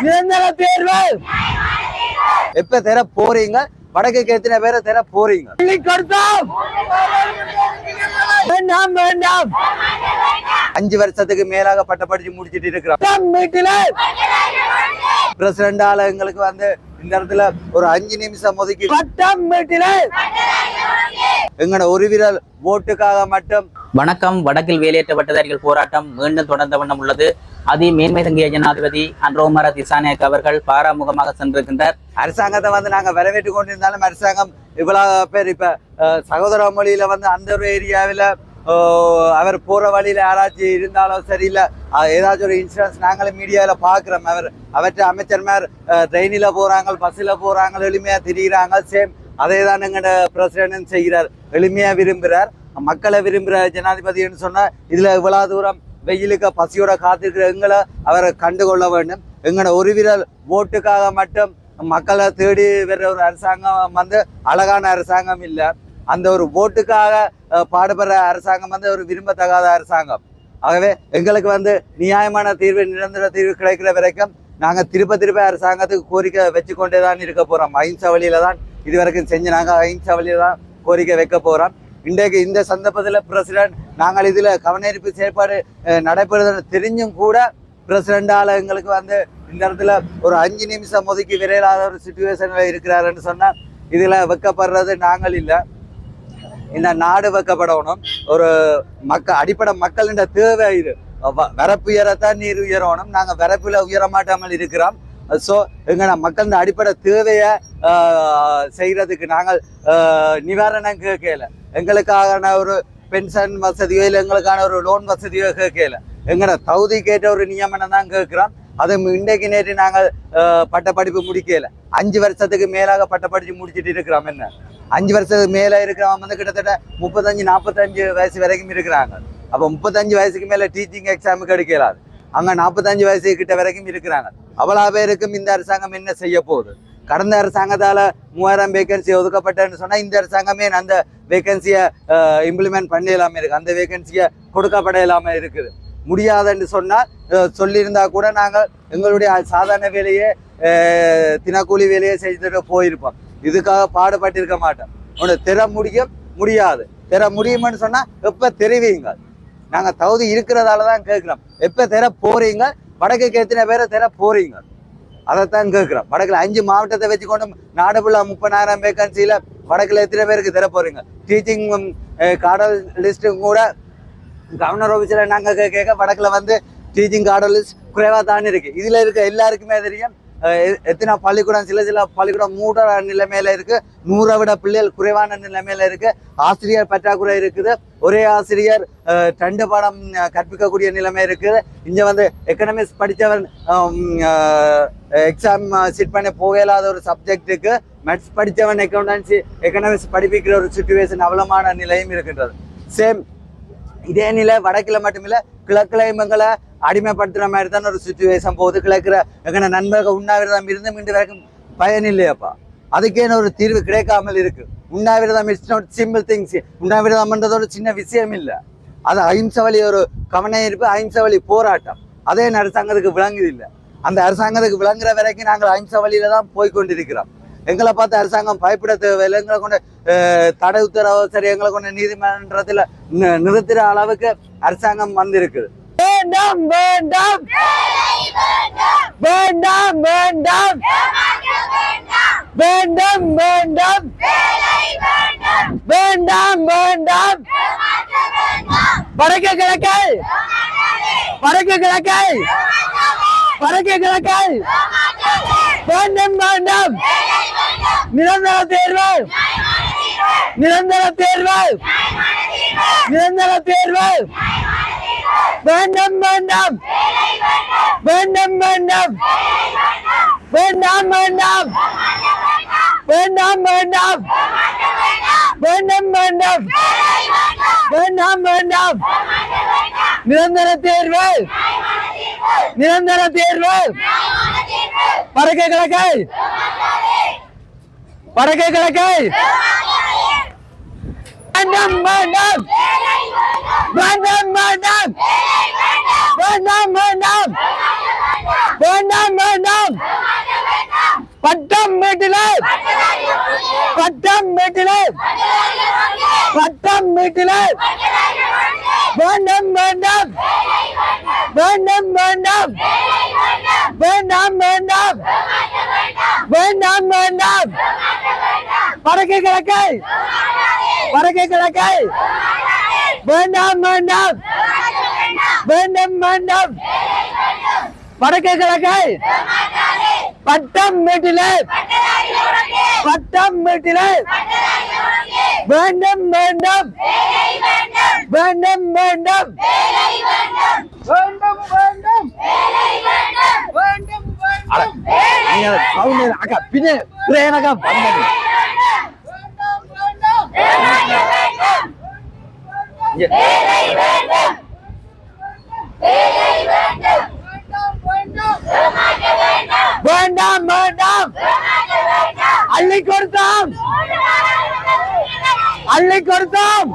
நிரந்தர தேர்வு எப்ப தர போறீங்க? வடக்குக்கு எத்தனை பேரை தர போறீங்க? வேண்டாம் வேண்டாம். 5 வருஷத்துக்கு மேலாக பட்டப்படிச்சு முடிச்சிட்டு இருக்கிறோம். பிரசிடண்டால எங்களுக்கு வந்து இந்த இடத்துல ஒரு 5 நிமிஷம் ஒதுக்கி எங்கட ஒரு விரல் ஓட்டுக்காக மட்டும். வணக்கம். வடக்கில் வேலையற்ற பட்டதாரிகள் போராட்டம் மீண்டும் தொடர்ந்த வண்ணம் உள்ளது. அதி மேன்மை தங்கிய ஜனாதிபதி அன்ரோமர திசாநாயக்க அவர்கள் பாராமுகமாக சென்றிருக்கின்றார். அரசாங்கத்தை வந்து நாங்க வரவேற்று கொண்டிருந்தாலும் அரசாங்கம் இவ்வளவு பேர் இப்ப சகோதர மொழியில வந்து அந்த ஒரு ஏரியாவில அவர் போற வழியில யாராச்சும் இருந்தாலும் சரியில்லை, ஏதாச்சும் ஒரு இன்சூரன்ஸ் நாங்களும் மீடியாவில பாக்குறோம். அவற்றை அமைச்சர்மார் ட்ரெயினில போறாங்க, பஸ்ல போறாங்க, எளிமையா திரிகிறாங்க. சேம் அதே தான் எங்கட பிரசிடன்ட் செய்கிறார். எளிமையா விரும்புகிறார், மக்களை விரும்புகிற ஜனாதிபதினு சொன்னா இதுல இவ்வளவு தூரம் வெயிலுக்கு பசியோட காத்திருக்கிற எங்களை அவரை கண்டுகொள்ள வேண்டும். எங்கட ஒரு விரல் ஓட்டுக்காக மட்டும் மக்களை தேடி வர்ற ஒரு அரசாங்கம் வந்து அழகான அரசாங்கம் இல்லை. அந்த ஒரு ஓட்டுக்காக பாடுபடுற அரசாங்கம் வந்து ஒரு விரும்பத்தகாத அரசாங்கம். ஆகவே எங்களுக்கு வந்து நியாயமான தீர்வு, நிரந்தர தீர்வு கிடைக்கிற வரைக்கும் நாங்கள் திருப்ப அரசாங்கத்துக்கு கோரிக்கை வச்சு கொண்டே தான் இருக்க போறோம். அஹிம்சா வழியில தான் இதுவரைக்கும் செஞ்சு நாங்கள் அஹிம்சா வழியில தான் கோரிக்கை வைக்க போறோம். இன்றைக்கு இந்த சந்தர்ப்பத்தில் பிரசிடென்ட் நாங்கள் இதுல கவனஈர்ப்பு செயற்பாடு நடைபெறுவது தெரிஞ்சும் கூட பிரசிடென்டால எங்களுக்கு வந்து இந்த இடத்துல ஒரு 5 நிமிஷம் ஒதுக்கி விரையில்லாத ஒரு சிச்சுவேஷன்ல இருக்கிறாருன்னு சொன்னா இதுல வைக்கப்படுறது நாங்கள் இல்லை, இந்த நாடு வைக்கப்படணும். ஒரு அடிப்படை மக்களின் தேவை இது. வரப்பு உயரத்தான் நீர் உயரணும். நாங்க வரப்புல உயர மாட்டாமல் இருக்கிறோம். ஸோ எங்க மக்கள் அடிப்படை தேவையை செய்யறதுக்கு நாங்கள் நிவாரணம் கேட்கல. எங்களுக்கான ஒரு பென்ஷன் வசதியோ இல்லை எங்களுக்கான ஒரு லோன் வசதியோ கேட்கல. எங்கட தகுதி கேட்ட ஒரு நியமனம் தான் கேட்கிறோம். அது இன்றைக்கு நேற்று நாங்கள் பட்டப்படிப்பு முடிக்கல. 5 வருஷத்துக்கு மேலாக பட்டப்படிச்சு முடிச்சுட்டு இருக்கிறோம். என்ன 5 வருஷத்துக்கு மேல இருக்கிறவங்க வந்து கிட்டத்தட்ட 35-45 வயசு வரைக்கும் இருக்கிறாங்க. அப்போ 35 வயசுக்கு மேல டீச்சிங் எக்ஸாமுக்கு எடுக்கலாது. அங்க 45 வயசு கிட்ட வரைக்கும் இருக்கிறாங்க. அவ்வளவு பேருக்கும் இந்த அரசாங்கம் என்ன செய்ய போகுது? கடந்த அரசாங்கத்தால 3000 வேகன்சி ஒதுக்கப்பட்டேன்னு சொன்னா இந்த அரசாங்கமே அந்த வேகன்சியை இம்ப்ளிமெண்ட் பண்ணலாம இருக்கு, அந்த வேகன்சியை கொடுக்கப்பட இல்லாம இருக்குது. முடியாதுன்னு சொன்னா சொல்லியிருந்தா கூட நாங்கள் எங்களுடைய சாதாரண வேலையை தினக்கூலி வேலையை செய்துட்டு போயிருப்போம். இதுக்காக பாடுபட்டிருக்க மாட்டோம். உனக்கு தெர முடியாது தெர முடியும்னு சொன்னா எப்ப தெரிவிங்க. நாங்க தகுதி இருக்கிறதால தான் கேட்கிறோம். எப்ப தெர போறீங்க? வடக்குக்கு எத்தனை பேரை தெர போறீங்க? அதைத்தான் கேட்கிறோம். வடக்குல 5 மாவட்டத்தை வச்சுக்கொண்டு நாடு ஃபுல்லா 30,000 வேகன்சியில வடக்குல எத்தனை பேருக்கு தெர போறீங்க? டீச்சிங் கார்டர் லிஸ்ட்டும் கூட கவர்னர் ஆஃபீஸில் நாங்கள் கேட்க வடக்குல வந்து டீச்சிங் கார்டர் லிஸ்ட் குறைவாக தான் இருக்கு. இதுல இருக்க எல்லாருக்குமே தெரியும் எத்தனை பள்ளிக்கூடம், சில பள்ளிக்கூடம் மூட நிலைமையில இருக்கு, 100 விட பிள்ளைகள் குறைவான நிலைமையில இருக்கு. ஆசிரியர் பற்றாக்குறை இருக்குது. ஒரே ஆசிரியர் 2 பாடம் கற்பிக்கக்கூடிய நிலைமை இருக்குது. இங்க வந்து எக்கனாமிக்ஸ் படித்தவன் எக்ஸாம் சிட் பண்ணி போகலாத ஒரு சப்ஜெக்டுக்கு மேத்ஸ் படித்தவன் அக்கௌண்டன்சி எக்கனாமிக்ஸ் படிப்பிக்கிற ஒரு சிச்சுவேஷன் அவலமான நிலையும் இருக்கின்றது. சேம் இதே நிலை வடக்குல மட்டுமில்ல கிழக்குலையும் எங்களை அடிமைப்படுத்துற மாதிரி தான் ஒரு சிச்சுவேஷன் போகுது. கிழக்குற எங்க நண்பர்கள் உண்ணாவிரதம் இருந்து மீண்டு வரைக்கும் பயன் இல்லையாப்பா. அதுக்கேன்னு ஒரு தீர்வு கிடைக்காமல் இருக்கு. உண்ணாவிரதம் இட்ஸ் நாட் சிம்பிள் திங்ஸ். உண்ணாவிரதம்ன்றது ஒரு சின்ன விஷயம் இல்லை. அது அஹிம்சை வழி ஒரு கவன ஈர்ப்பு, அஹிம்சை வழி போராட்டம். அதே அரசாங்கத்துக்கு விளங்குது இல்லை. அந்த அரசாங்கத்துக்கு விளங்குற வரைக்கும் நாங்கள் அஹிம்சை வழியில தான் போய்கொண்டிருக்கிறோம். எங்களை பார்த்து அரசாங்கம் பயப்பட தேவையில்லை. எங்களை கொண்டு தடை உத்தரவு சரி எங்களை கொண்டு நீதிமன்றத்தில் நிறுத்துற அளவுக்கு அரசாங்கம் வந்திருக்குது. வேண்டாம் வேண்டாம் வேண்டாம் வேண்டாம் வேண்டாம் வேண்டாம் வேண்டாம் வேண்டாம். வடக்கு கிழக்கை வடக்கு கிழக்கை வடக்கு கிழக்கை வேண்டாம் வேண்டாம். நிரந்தர தேர்வு நிரந்தர தேர்வு நிரந்தர தேர்வு வேண்டாம் வேண்டாம் வேண்டாம் வேண்டாம் வேண்டாம் வேண்டாம் வேண்டாம் வேண்டாம் வேண்டாம் வேண்டாம் வேண்டாம் வேண்டாம். நிரந்தர தேர்வு நிரந்தர தேர்வு. வடக்கு கிழக்கை வடக்கு கிழக்கை வேண்டாம் வேண்டாம் வேண்டாம் வேண்டாம் வேண்டாம் வேண்டாம் வேண்டாம் வேண்டாம் பட்டம் வீட்டிலே பட்டம் வீட்டிலே பட்டம் வீட்டிலே வேண்டும் வேண்டும் வேண்டும் வேண்டும் வேண்டாம் வேண்டாம் வேண்டாம் வேண்டாம் வடக்கு கிழக்கை வடக்கு கிழக்கை வேண்டாம் வேண்டாம் வேண்டும் வேண்டும் வடக்கு கிழக்கை பட்டம் வீட்டிலே பட்டம் வீட்டிலே வேண்டும் வேண்டும் வேண்டும் வேண்டும் அக்கா பின்னே பிரேனக்கா வந்தது வேண்டாம் வேண்டாம் அள்ளி கொடுத்தோம் அள்ளி கொடுத்தோம்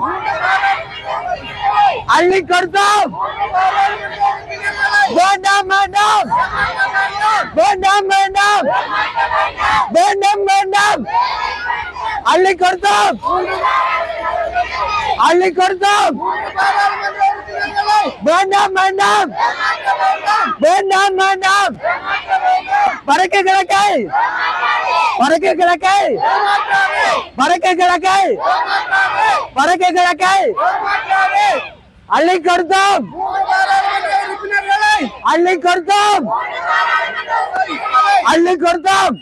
அள்ளி கொடுத்தோம் வேண்டாம் வேண்டாம் வேண்டாம் வேண்டாம் வேண்டாம் வேண்டாம் அள்ளி கொடுத்தோம் அள்ளி கொடுத்தோம் வேண்டாம் வேண்டாம் வேண்டாம் வேண்டாம் வடக்கு கிழக்கை வடக்கு கிழக்கை வடக்கு கிழக்கை வடக்கு கிழக்கை அள்ளி கொடுத்தோம் அள்ளி கொடுத்தோம் அள்ளி கொடுத்தோம்